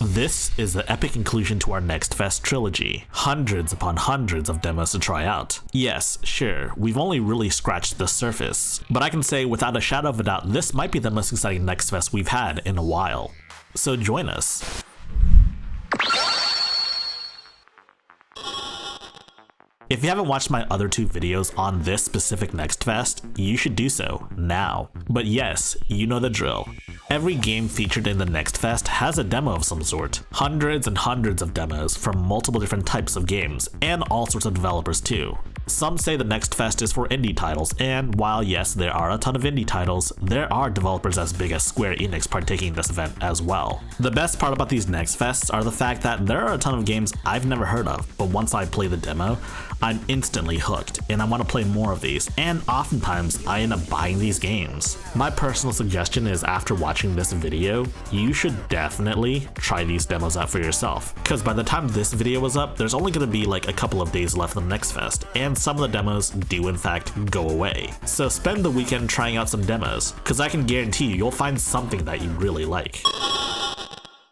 This is the epic conclusion to our Next Fest trilogy. Hundreds upon hundreds of demos to try out. Yes, sure, we've only really scratched the surface, but I can say without a shadow of a doubt this might be the most exciting Next Fest we've had in a while. So join us. If you haven't watched my other two videos on this specific Next Fest, you should do so now. But yes, you know the drill. Every game featured in the Next Fest has a demo of some sort. Hundreds and hundreds of demos from multiple different types of games, and all sorts of developers too. Some say the Next Fest is for indie titles, and while yes, there are a ton of indie titles, there are developers as big as Square Enix partaking in this event as well. The best part about these Next Fests are the fact that there are a ton of games I've never heard of, but once I play the demo, I'm instantly hooked, and I want to play more of these, and oftentimes I end up buying these games. My personal suggestion is after watching this video, you should definitely try these demos out for yourself, because by the time this video is up, there's only going to be like a couple of days left of the Next Fest, and some of the demos do in fact go away. So spend the weekend trying out some demos, because I can guarantee you'll find something that you really like.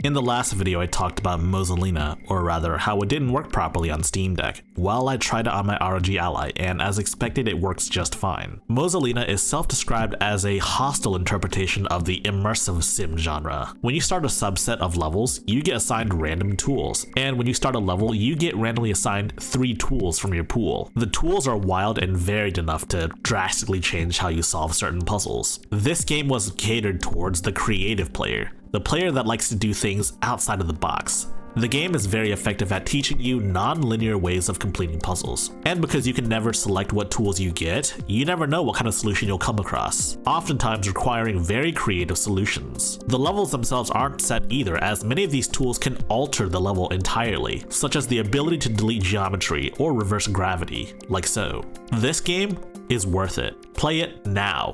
In the last video I talked about Mosina, or rather how it didn't work properly on Steam Deck. Well, I tried it on my ROG Ally, and as expected it works just fine. Mosina is self-described as a hostile interpretation of the immersive sim genre. When you start a subset of levels, you get assigned random tools, and when you start a level, you get randomly assigned 3 tools from your pool. The tools are wild and varied enough to drastically change how you solve certain puzzles. This game was catered towards the creative player, the player that likes to do things outside of the box. The game is very effective at teaching you non-linear ways of completing puzzles. And because you can never select what tools you get, you never know what kind of solution you'll come across, oftentimes requiring very creative solutions. The levels themselves aren't set either, as many of these tools can alter the level entirely, such as the ability to delete geometry or reverse gravity, like so. This game is worth it. Play it now.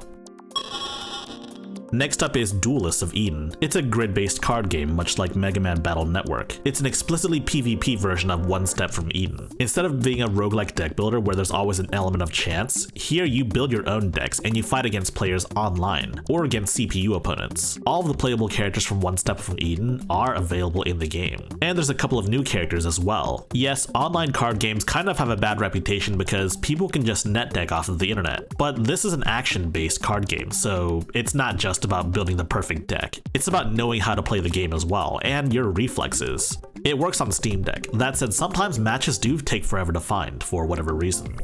Next up is Duelist of Eden. It's a grid-based card game much like Mega Man Battle Network. It's an explicitly PvP version of One Step from Eden. Instead of being a roguelike deck builder where there's always an element of chance, here you build your own decks and you fight against players online, or against CPU opponents. All of the playable characters from One Step from Eden are available in the game, and there's a couple of new characters as well. Yes, online card games kind of have a bad reputation because people can just net deck off of the internet, but this is an action-based card game, so it's not just about building the perfect deck. It's about knowing how to play the game as well, and your reflexes. It works on Steam Deck. That said, sometimes matches do take forever to find for whatever reason.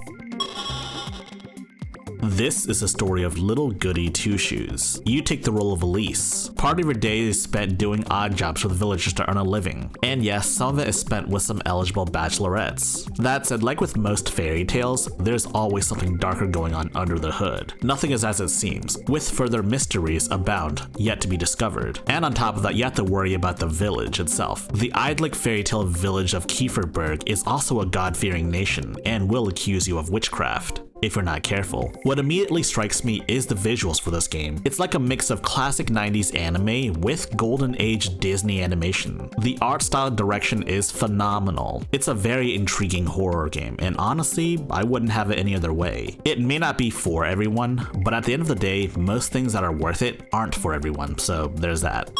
This is a story of little Goodie Two Shoes. You take the role of Elise. Part of your day is spent doing odd jobs for the villagers to earn a living. And yes, some of it is spent with some eligible bachelorettes. That said, like with most fairy tales, there's always something darker going on under the hood. Nothing is as it seems, with further mysteries abound, yet to be discovered. And on top of that, you have to worry about the village itself. The idyllic fairy tale village of Kieferberg is also a god-fearing nation, and will accuse you of witchcraft if you're not careful. What immediately strikes me is the visuals for this game. It's like a mix of classic 90s anime with golden age Disney animation. The art style direction is phenomenal. It's a very intriguing horror game, and honestly, I wouldn't have it any other way. It may not be for everyone, but at the end of the day, most things that are worth it aren't for everyone, so there's that.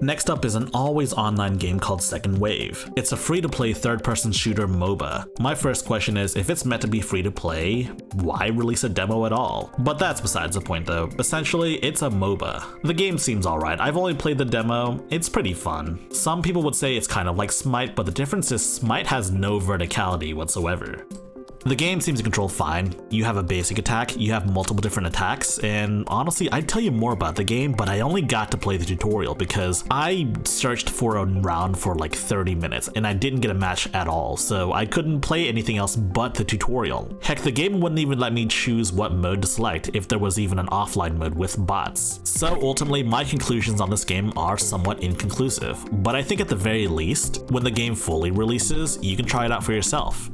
Next up is an always online game called Second Wave. It's a free-to-play third-person shooter MOBA. My first question is, if it's meant to be free-to-play, why release a demo at all? But that's besides the point though. Essentially, it's a MOBA. The game seems alright. I've only played the demo. It's pretty fun. Some people would say it's kind of like Smite, but the difference is Smite has no verticality whatsoever. The game seems to control fine. You have a basic attack, you have multiple different attacks, and honestly, I'd tell you more about the game, but I only got to play the tutorial because I searched for a round for like 30 minutes and I didn't get a match at all, so I couldn't play anything else but the tutorial. Heck, the game wouldn't even let me choose what mode to select if there was even an offline mode with bots. So ultimately, my conclusions on this game are somewhat inconclusive, but I think at the very least, when the game fully releases, you can try it out for yourself.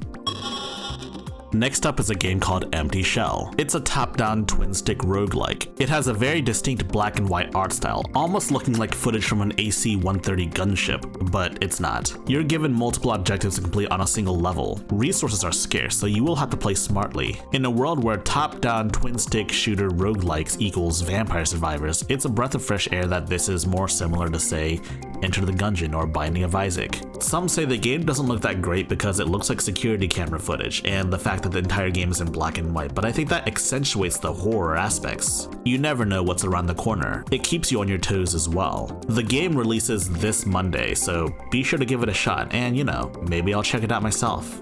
Next up is a game called Empty Shell. It's a top-down twin-stick roguelike. It has a very distinct black and white art style, almost looking like footage from an AC-130 gunship, but it's not. You're given multiple objectives to complete on a single level. Resources are scarce, so you will have to play smartly. In a world where top-down twin-stick shooter roguelikes equals Vampire Survivors, it's a breath of fresh air that this is more similar to, say, Enter the Gungeon or Binding of Isaac. Some say the game doesn't look that great because it looks like security camera footage and the fact that the entire game is in black and white, but I think that accentuates the horror aspects. You never know what's around the corner. It keeps you on your toes as well. The game releases this Monday, so be sure to give it a shot, and you know, maybe I'll check it out myself.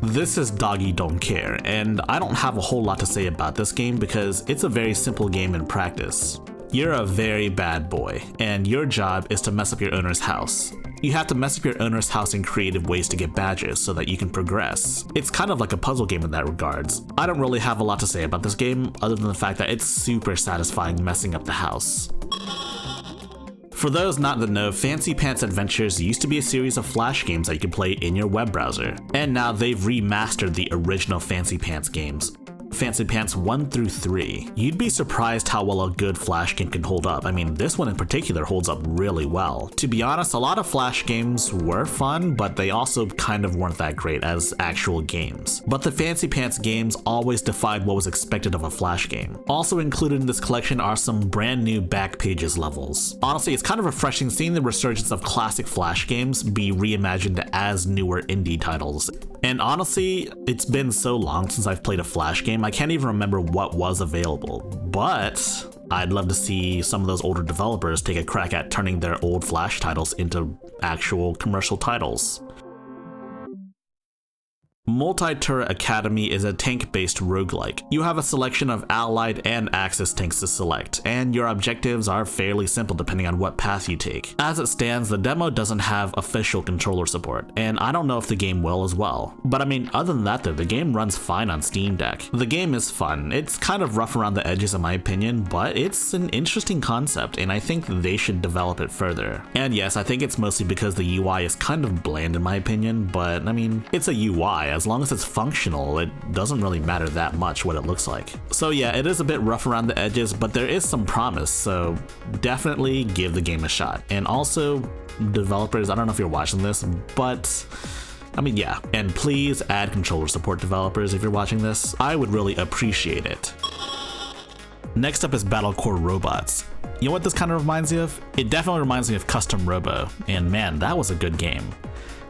This is Doggy Don't Care, and I don't have a whole lot to say about this game because it's a very simple game in practice. You're a very bad boy, and your job is to mess up your owner's house. You have to mess up your owner's house in creative ways to get badges so that you can progress. It's kind of like a puzzle game in that regards. I don't really have a lot to say about this game other than the fact that it's super satisfying messing up the house. For those not in the know, Fancy Pants Adventures used to be a series of Flash games that you could play in your web browser, and now they've remastered the original Fancy Pants games. Fancy Pants 1 through 3. You'd be surprised how well a good Flash game can hold up. I mean, this one in particular holds up really well. To be honest, a lot of Flash games were fun, but they also kind of weren't that great as actual games. But the Fancy Pants games always defied what was expected of a Flash game. Also included in this collection are some brand new back pages levels. Honestly, it's kind of refreshing seeing the resurgence of classic Flash games be reimagined as newer indie titles. And honestly, it's been so long since I've played a Flash game, I can't even remember what was available, but I'd love to see some of those older developers take a crack at turning their old Flash titles into actual commercial titles. Multi-Turret Academy is a tank-based roguelike. You have a selection of allied and Axis tanks to select, and your objectives are fairly simple depending on what path you take. As it stands, the demo doesn't have official controller support, and I don't know if the game will as well. But I mean, other than that though, the game runs fine on Steam Deck. The game is fun. It's kind of rough around the edges in my opinion, but it's an interesting concept, and I think they should develop it further. And yes, I think it's mostly because the UI is kind of bland in my opinion, but I mean, it's a UI. As long as it's functional, it doesn't really matter that much what it looks like. So yeah, it is a bit rough around the edges, but there is some promise, so definitely give the game a shot. And also, developers, I don't know if you're watching this, but I mean, yeah, and please add controller support, developers, if you're watching this. I would really appreciate it. Next up is Battlecore Robots. You know what this kind of reminds me of? It definitely reminds me of Custom Robo, and man, that was a good game.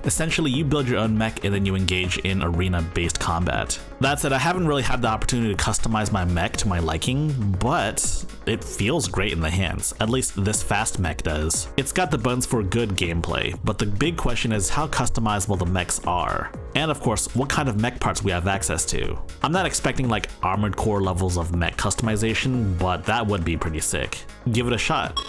Essentially, you build your own mech and then you engage in arena-based combat. That said, I haven't really had the opportunity to customize my mech to my liking, but it feels great in the hands. At least this fast mech does. It's got the bones for good gameplay, but the big question is how customizable the mechs are. And of course, what kind of mech parts we have access to. I'm not expecting like Armored Core levels of mech customization, but that would be pretty sick. Give it a shot.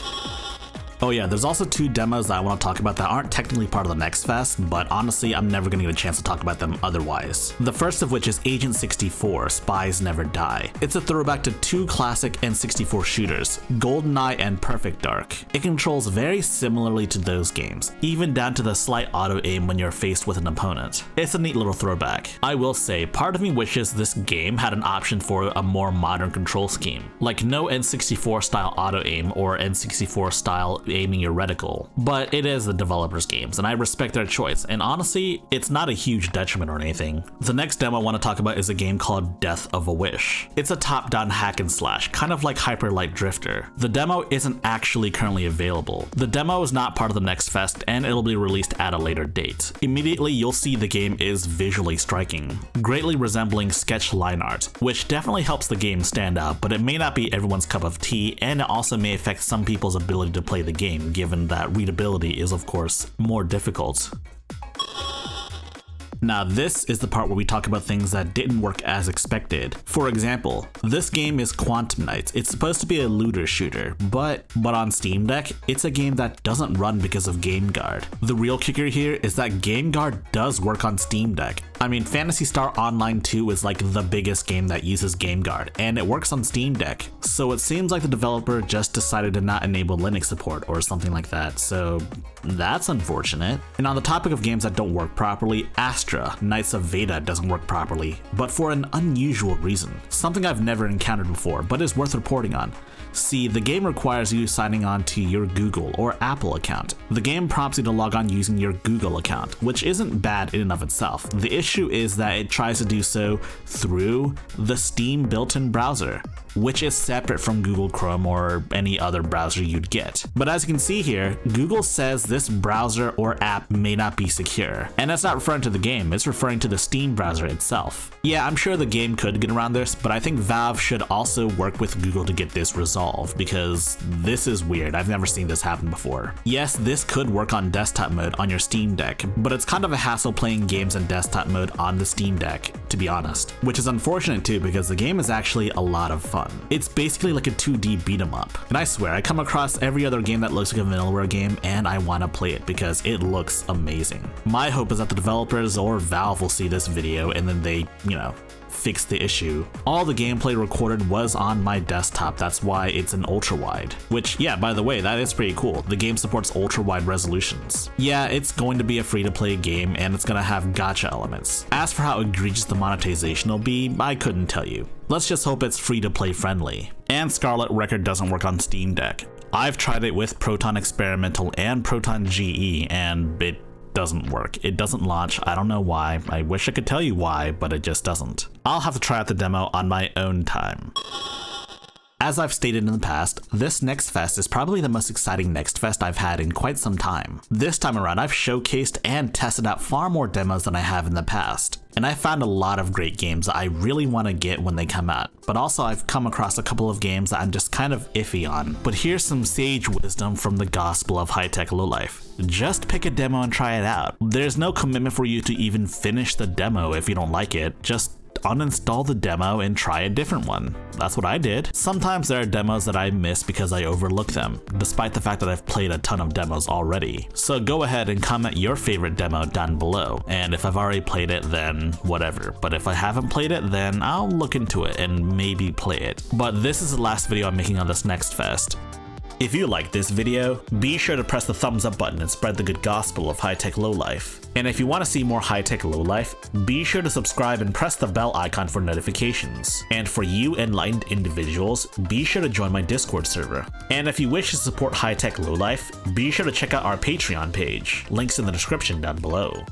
Oh yeah, there's also 2 demos that I want to talk about that aren't technically part of the Next Fest, but honestly, I'm never gonna get a chance to talk about them otherwise. The first of which is Agent 64, Spies Never Die. It's a throwback to 2 classic N64 shooters, GoldenEye and Perfect Dark. It controls very similarly to those games, even down to the slight auto-aim when you're faced with an opponent. It's a neat little throwback. I will say, part of me wishes this game had an option for a more modern control scheme, like no N64 style auto-aim or N64 style aiming your reticle, but it is the developers' games and I respect their choice, and honestly, it's not a huge detriment or anything. The next demo I want to talk about is a game called Death of a Wish. It's a top-down hack and slash, kind of like Hyper Light Drifter. The demo isn't actually currently available. The demo is not part of the Next Fest and it'll be released at a later date. Immediately you'll see the game is visually striking, greatly resembling sketch line art, which definitely helps the game stand out, but it may not be everyone's cup of tea, and it also may affect some people's ability to play the game, given that readability is of course more difficult. Now this is the part where we talk about things that didn't work as expected. For example, this game is Quantum Knights. It's supposed to be a looter shooter, but on Steam Deck, it's a game that doesn't run because of GameGuard. The real kicker here is that GameGuard does work on Steam Deck. I mean, Phantasy Star Online 2 is like the biggest game that uses GameGuard, and it works on Steam Deck. So it seems like the developer just decided to not enable Linux support or something like that, so that's unfortunate. And on the topic of games that don't work properly, Astra, Knights of Veda doesn't work properly, but for an unusual reason. Something I've never encountered before, but is worth reporting on. See, the game requires you signing on to your Google or Apple account. The game prompts you to log on using your Google account, which isn't bad in and of itself. The issue is that it tries to do so through the Steam built-in browser. which is separate from Google Chrome or any other browser you'd get. But as you can see here, Google says this browser or app may not be secure. And that's not referring to the game, it's referring to the Steam browser itself. Yeah, I'm sure the game could get around this, but I think Valve should also work with Google to get this resolved, because this is weird. I've never seen this happen before. Yes, this could work on desktop mode on your Steam Deck, but it's kind of a hassle playing games in desktop mode on the Steam Deck, to be honest. Which is unfortunate too, because the game is actually a lot of fun. It's basically like a 2D beat 'em up. And I swear, I come across every other game that looks like a Vanillaware game and I want to play it because it looks amazing. My hope is that the developers or Valve will see this video and then they, fix the issue. All the gameplay recorded was on my desktop, that's why it's an ultra wide. Which, yeah, by the way, that is pretty cool. The game supports ultra wide resolutions. Yeah, it's going to be a free to play game and it's gonna have gacha elements. As for how egregious the monetization will be, I couldn't tell you. Let's just hope it's free to play friendly. And Scarlet Record doesn't work on Steam Deck. I've tried it with Proton Experimental and Proton GE and it doesn't work. It doesn't launch. I don't know why. I wish I could tell you why, but it just doesn't. I'll have to try out the demo on my own time. As I've stated in the past, this Next Fest is probably the most exciting Next Fest I've had in quite some time. This time around, I've showcased and tested out far more demos than I have in the past. And I found a lot of great games that I really want to get when they come out. But also I've come across a couple of games that I'm just kind of iffy on. But here's some sage wisdom from the gospel of high-tech lowlife. Just pick a demo and try it out. There's no commitment for you to even finish the demo if you don't like it. Just uninstall the demo and try a different one. That's what I did. Sometimes there are demos that I miss because I overlook them, despite the fact that I've played a ton of demos already. So go ahead and comment your favorite demo down below, and if I've already played it, then whatever. But if I haven't played it, then I'll look into it and maybe play it. But this is the last video I'm making on this Next Fest. If you like this video, be sure to press the thumbs up button and spread the good gospel of high-tech lowlife. And if you want to see more high-tech lowlife, be sure to subscribe and press the bell icon for notifications. And for you enlightened individuals, be sure to join my Discord server. And if you wish to support high-tech lowlife, be sure to check out our Patreon page. Links in the description down below.